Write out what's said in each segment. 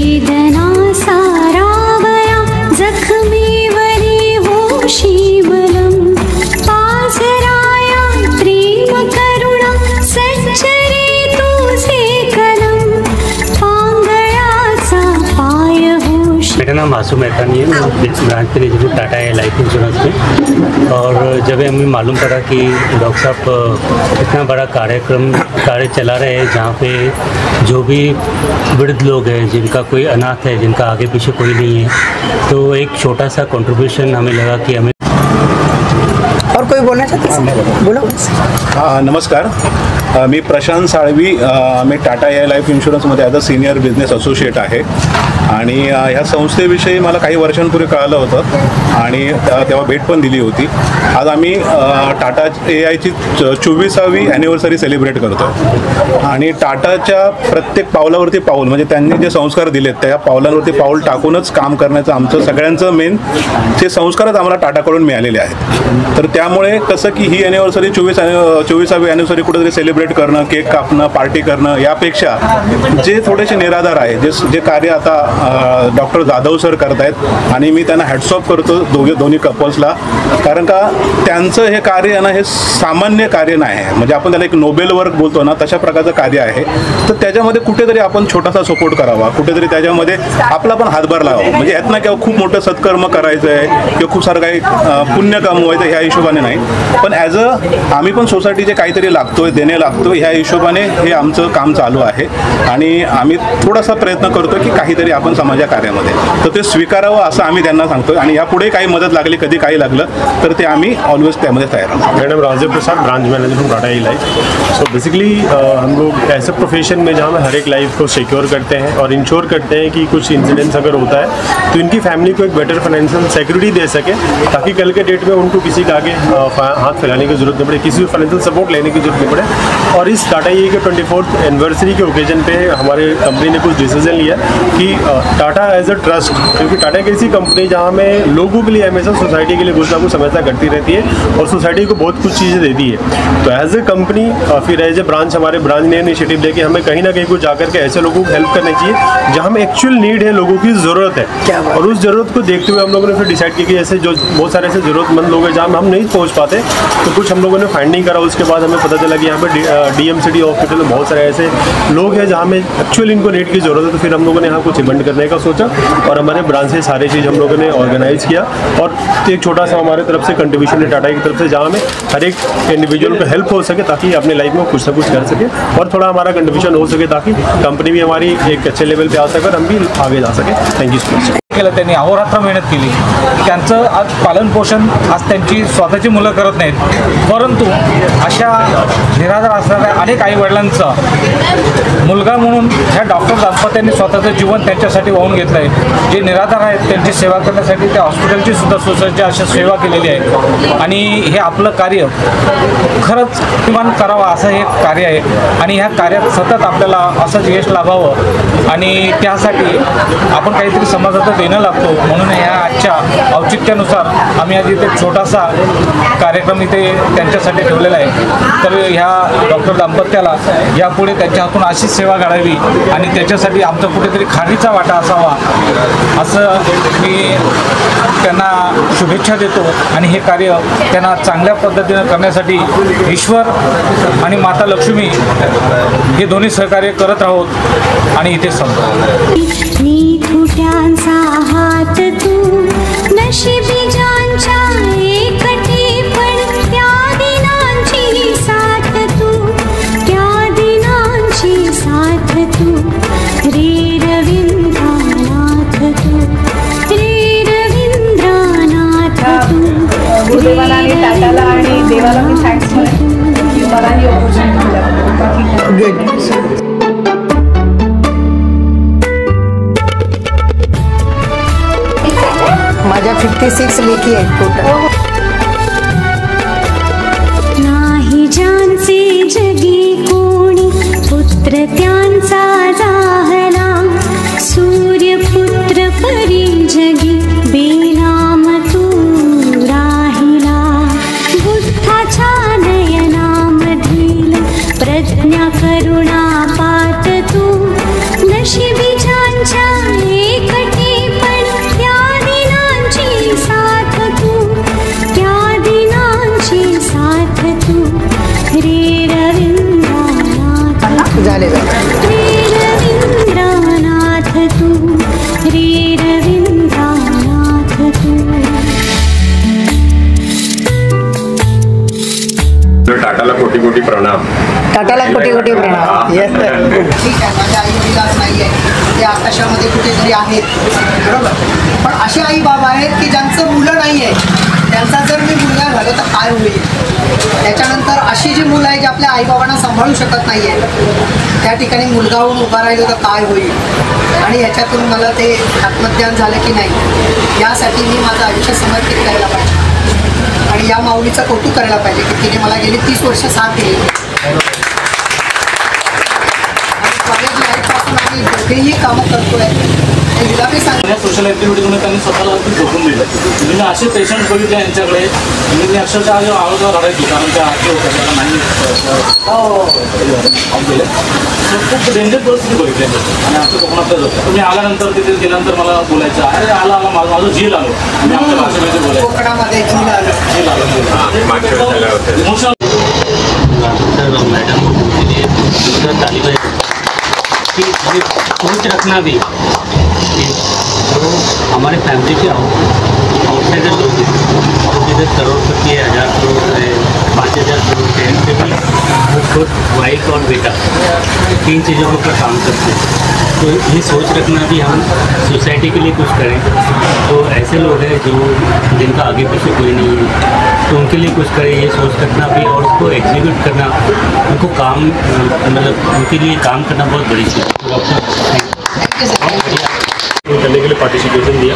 वेदना सारावया जखमीवरी हो शीबलम पाझराया प्रेम करुणा सच्चरे तुझे कलम पांगळाचा पाय हो। मेरा नाम मासूम मेहतानी है, मैं ब्रांच मैनेजर टाटा है लाइफ इंश्योरेंस में। और जब हमें मालूम पड़ा कि डॉक्टर साहब इतना बड़ा कार्य चला रहे हैं जहाँ पे जो भी वृद्ध लोग हैं, जिनका कोई अनाथ है, जिनका आगे पीछे कोई नहीं है, तो एक छोटा सा कंट्रीब्यूशन हमें लगा कि हमें। और कोई बोलना चाहते बोलो। नमस्कार, मी प्रशांत साळवी, मी टाटा ए लाईफ इन्शुरन्समध्ये as a senior business associate आहे आणि ह्या संस्थेविषयी मला काही वर्षांपूर्वी कळालं होतं आणि तेव्हा भेट पण दिली होती। आज आम्ही टाटा ए आयची 24वी ॲनिव्हर्सरी सेलिब्रेट करतो आणि टाटाच्या प्रत्येक पावलावरती पाऊल म्हणजे त्यांनी जे संस्कार दिलेत त्या पावलांवरती पाऊल टाकूनच काम करण्याचं आमचं सगळ्यांचं मेन ते संस्कारच आम्हाला टाटाकडून मिळालेले आहेत। तर त्यामुळे कसं की ही ॲनिव्हर्सरी 24वी ॲनिव्हर्सरी कुठेतरी सेलिब्रेट करणं, केक कापणं, पार्टी करणं यापेक्षा जे थोडेसे निराधार आहे, जे कार्य आता डॉक्टर जाधव सर करत आहेत आणि मी त्यांना हॅट्स ऑफ करतो दोन्ही कपल्सला, कारण का त्यांचं हे कार्य आहे ना हे सामान्य कार्य नाही आहे, म्हणजे आपण त्याला एक नोबेल वर्क बोलतो ना तशा प्रकारचं कार्य आहे। तर त्याच्यामध्ये कुठेतरी आपण छोटासा सपोर्ट करावा, कुठेतरी त्याच्यामध्ये आपला पण हातभार लावावा, म्हणजे यात ना किंवा खूप मोठं सत्कर्म करायचं आहे किंवा खूप सारं काही पुण्य कमवायचं ह्या हिशोबाने नाही, पण ॲज आम्ही पण सोसायटीचे काहीतरी लागतोय, देणे लागतोय, ह्या हिशोबाने हे आमचं काम चालू आहे आणि आम्ही थोडासा प्रयत्न करतो की काहीतरी आपण समाजा कार्यामध्ये तर ते स्वीकारावं असं आम्ही त्यांना सांगतो आणि यापुढे काही मदत लागली, कधी काही लागलं तर ते आम्ही ऑलवेज त्यामध्ये तयार आहोत। मेरा नाम Rajeev Prasad, branch manager from Tata ई लाइफ। सो बेसिकली हम लोग ऐसे प्रोफेशन में जहाँ हर एक लाइफ को सिक्योर करते हैं और इंश्योर करते हैं कि कुछ इंसिडेंट्स अगर होता है तो इनकी फैमिली को एक बेटर फाइनेंशियल सिक्योरिटी दे सके, ताकि कल के डेट में उनको किसी के आगे हाथ फैलाने की जरूरत नहीं पड़े, किसी भी फाइनेंशियल सपोर्ट लेने की जरूरत नहीं पड़े। और इस टाटा ई के 24th एनिवर्सरी के ओकेजन पे हमारे कंपनी ने कुछ डिसीजन लिया कि टाटा एज अ ट्रस्ट, क्योंकि टाटा एक ऐसी कंपनी जहाँ में लोगों के लिए हमेशा सोसाइटी के लिए कुछ ना कुछ समस्या करती रहती है और सोसाइटी को बहुत कुछ चीज़ें देती है। तो एज ए कंपनी फिर एज ए ब्रांच हमारे ब्रांच ने इनिशिएटिव लेके हमें कहीं ना कहीं कुछ जाकर के ऐसे लोगों को हेल्प करनी चाहिए जहाँ में एक्चुअल नीड है, लोगों की ज़रूरत है, और उस ज़रूरत को देखते हुए हम लोगों ने फिर डिसाइड किया कि ऐसे जो बहुत सारे ऐसे ज़रूरतमंद लोग हैं जहाँ हम नहीं पहुँच पाते, तो कुछ हम लोगों ने फाइंडिंग करा। उसके बाद हमें पता चला कि यहाँ पे DMCD हॉस्पिटल में बहुत सारे ऐसे लोग हैं जहाँ में एक्चुअली इनको नीड की ज़रूरत है। तो फिर हम लोगों ने यहाँ कुछ इवेंट करने का सोचा और हमारे ब्रांच से सारी चीज़ हम लोगों ने ऑर्गेनाइज किया और एक छोटा सा हमारे तरफ से कंट्रीब्यूशन है टाटा की तरफ से, जहाँ में हर एक इंडिविजुअल को हेल्प हो सके ताकि अपने लाइफ में कुछ ना कुछ कर सके और थोड़ा हमारा कंट्रीब्यूशन हो सके ताकि कंपनी भी हमारी एक अच्छे लेवल पे आ सके और हम भी आगे जा सके। Thank you so much. केलं त्यांनी अहोरात्र मेहनत केली, त्यांचं आज पालनपोषण आज त्यांची स्वतःची मुलं करत नाहीत, परंतु अशा निराधार असणाऱ्या अनेक आईवडिलांचा मुलगा म्हणून ह्या डॉक्टर दाम्पत्यांनी स्वतःचं जीवन त्यांच्यासाठी वाहून घेतलं आहे। जे निराधार आहेत त्यांची सेवा करण्यासाठी त्या हॉस्पिटलची सुद्धा सोसायटीची अशा सेवा केलेली आहे आणि हे आपलं कार्य खरंच किमान करावं असं हे कार्य आहे आणि ह्या कार्यात सतत आपल्याला असंच यश लाभावं आणि त्यासाठी आपण काहीतरी समाजात देणं लागतो, म्हणून ह्या आजच्या औचित्यानुसार आम्ही आज इथे छोटासा कार्यक्रम इथे त्यांच्यासाठी ठेवलेला आहे। तर ह्या डॉक्टर दाम्पत्याला यापुढे त्यांच्या हातून अशीच सेवा घडावी आणि त्याच्यासाठी आमचा कुठेतरी खारीचा वाटा असावा असं मी त्यांना शुभेच्छा देतो आणि हे कार्य त्यांना चांगल्या पद्धतीनं करण्यासाठी ईश्वर आणि माता लक्ष्मी हे दोन्ही सहकार्य करत राहोत आणि इथे संपतो। हात तू नशिबी ज्यांच्या एकटे पण त्या दिनांची साथ तू, त्या दिनांची साथ तू रे रवींद्रनाथ तू, रे रवींद्रनाथ तू। गुरुदेवाला आणि टाटाला आणि देवाला मी थँक्स म्हणेन मला ही ऑपॉर्च्युनिटी दिली। माझ्या 56 लेखी आहेत टोटल। नाही ज्यांचे जगी कोणी पुत्र त्यांचा जाहला, सूर्यपुत्र परी जगी बेनाम तू राहिला। बुद्धाच्या नयनामधील प्रज्ञा करुणा पात तू नशिबी ज्यांच्या आहेत, बरोबर. पण असे आई बाबा आहेत की ज्यांचं मुलं नाही आहे, त्यांचा जर मी मुलगा झालो तर काय होईल. त्याच्यानंतर अशी जी मुलं आहे जी आपल्या आईबाबांना सांभाळू शकत नाही आहे, त्या ठिकाणी मुलगा होऊन उभा राहिलो तर काय होईल. आणि याच्यातून मला ते आत्मज्ञान झालं की नाही, यासाठी मी माझं आयुष्य समर्पित करायला पाहिजे आणि या माऊलीचं कौतुक करायला पाहिजे की तिने मला गेली 30 वर्ष साथ दिली. कॉलेज लाईफपासून आम्ही दोघेही कामं करतोय. तिला मी सांगितलं सोशल ॲक्टिव्हिटीमध्ये त्यांनी स्वतःला झोपून दिलं. म्हणजे मी असे पेशंट बघितले यांच्याकडे, म्हणजे मी अक्षरशः आवाजावर रडायची, कारण त्या आजी होत्या त्यांना नाही खूप डेंजर परिस्थिती बघितली आणि आमच्या कोकणातच होतं. तुम्ही आल्यानंतर तिथे गेल्यानंतर मला बोलायचं, अरे आला माझं झील आलो, मी आमच्या भाषेमध्ये बोलायचं, कोकणामध्ये झील आलं. मैडम के लिए तालिब है कि हमें सोच रखना भी कि जो हमारे फैमिली के आउटसाइडर लोग हैं, जो जिधर करोड़पति है, 1000 करोड़ है, 5000 करोड़ है, इनसे भी वो खुद वाइफ और बेटा 3 चीज़ों के ऊपर काम करते हैं. तो ये सोच रखना भी हम सोसाइटी के लिए कुछ करें. तो ऐसे लोग हैं जो जिनका आगे पीछे कोई नहीं है, तो उनके लिए कुछ करें, ये सोच रखना भी और उसको एग्जीक्यूट करना, उनको काम मतलब उनके लिए काम करना बहुत बड़ी चीज़ है. करने के लिए पार्टिसिपेशन दिया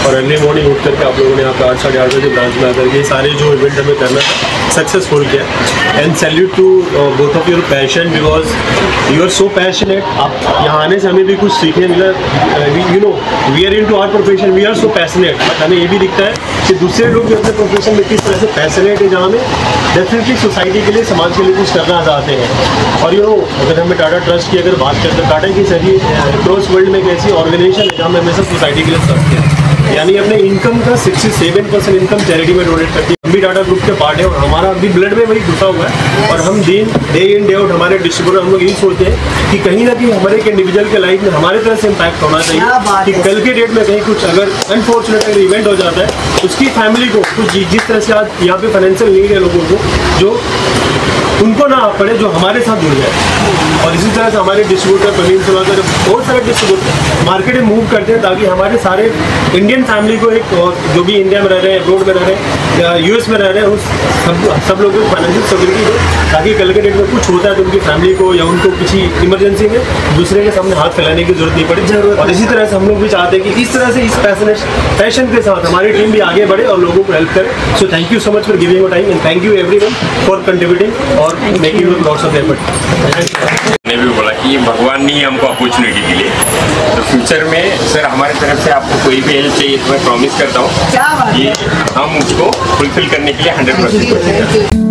और अर्ली मॉर्निंग उठ करके आप लोगों ने यहाँ पे 8 साढ़े 8 बजे ब्रांच में आकर के सारे जो इवेंट हमें करना सक्सेसफुल किया. And salute to both of your passion, because you are so passionate. आप यहाँ आने से हमें भी कुछ सीखने मिला. You know we are in to our profession, we are so passionate, but हमें ये भी दिखता है कि दूसरे लोग भी अपने प्रोफेशन में किस तरह से पैशनेट है, जहाँ में डेफिनेटली सोसाइटी के लिए, समाज के लिए कुछ करना चाहते हैं. और यू नो अगर हमें टाटा ट्रस्ट की अगर बात करते हैं, टाटा की सभी क्रॉस वर्ल्ड में एक ऐसी ऑर्गेनाइजेशन है जहाँ में हमेशा सोसाइटी के लिए सर्व किया, यानी अपने इनकम का 67% इनकम चैरिटी में डोनेट करती है. हम भी टाटा ग्रुप के पार्ट है और हमारा भी ब्लड में वही घुसा हुआ है. और हम डे इन डे आउट हमारे डिस्ट्रीब्यूटर हम लोग यही सोचते हैं कि कहीं ना कहीं हमारे एक इंडिविजुअल के लाइफ में हमारे तरह से इम्पैक्ट होना चाहिए कि कल के डेट में कहीं कुछ अगर अनफॉर्चुनेट अगर इवेंट हो जाता है, उसकी फैमिली को कुछ जिस तरह से आज यहाँ पे फाइनेंशियल नीड है लोगों को, जो उनको ना पड़े, जो हमारे साथ जुड़ जाए. और इसी तरह से हमारे डिस्ट्रीब्यूटर प्रवीण सेवाकर बहुत सारे डिस्ट्रीब्यूटर मार्केट में मूव करते हैं ताकि हमारे सारे इंडियन फैमिली को एक, जो भी इंडिया में रह रहे हैं, अब्रोड में रह रहे हैं या यूएस में रह रहे हैं, उस सब लोगों को फाइनेंशियल सिक्योरिटी दो, ताकि कल के डेट में कुछ होता है तो उनकी फैमिली को या उनको किसी इमरजेंसी में दूसरे के सामने हाथ फैलाने की जरूरत नहीं पड़े. और इसी तरह से हम लोग भी चाहते हैं कि इस तरह से इस पैशन के साथ हमारी टीम भी आगे बढ़े और लोगों को हेल्प करे. So thank you so much for giving your time and thank you everyone for contributing और मेकिंग लॉट्स ऑफ एफर्ट. ने भी बोला कि ये भगवान ने हमको अपॉर्चुनिटी दी है, तो फ्यूचर में सर हमारी तरफ से आपको कोई भी हेल्प चाहिए तो मैं प्रॉमिस करता हूँ कि हम उसको फुलफिल करने के लिए 100% कोशिश करेंगे.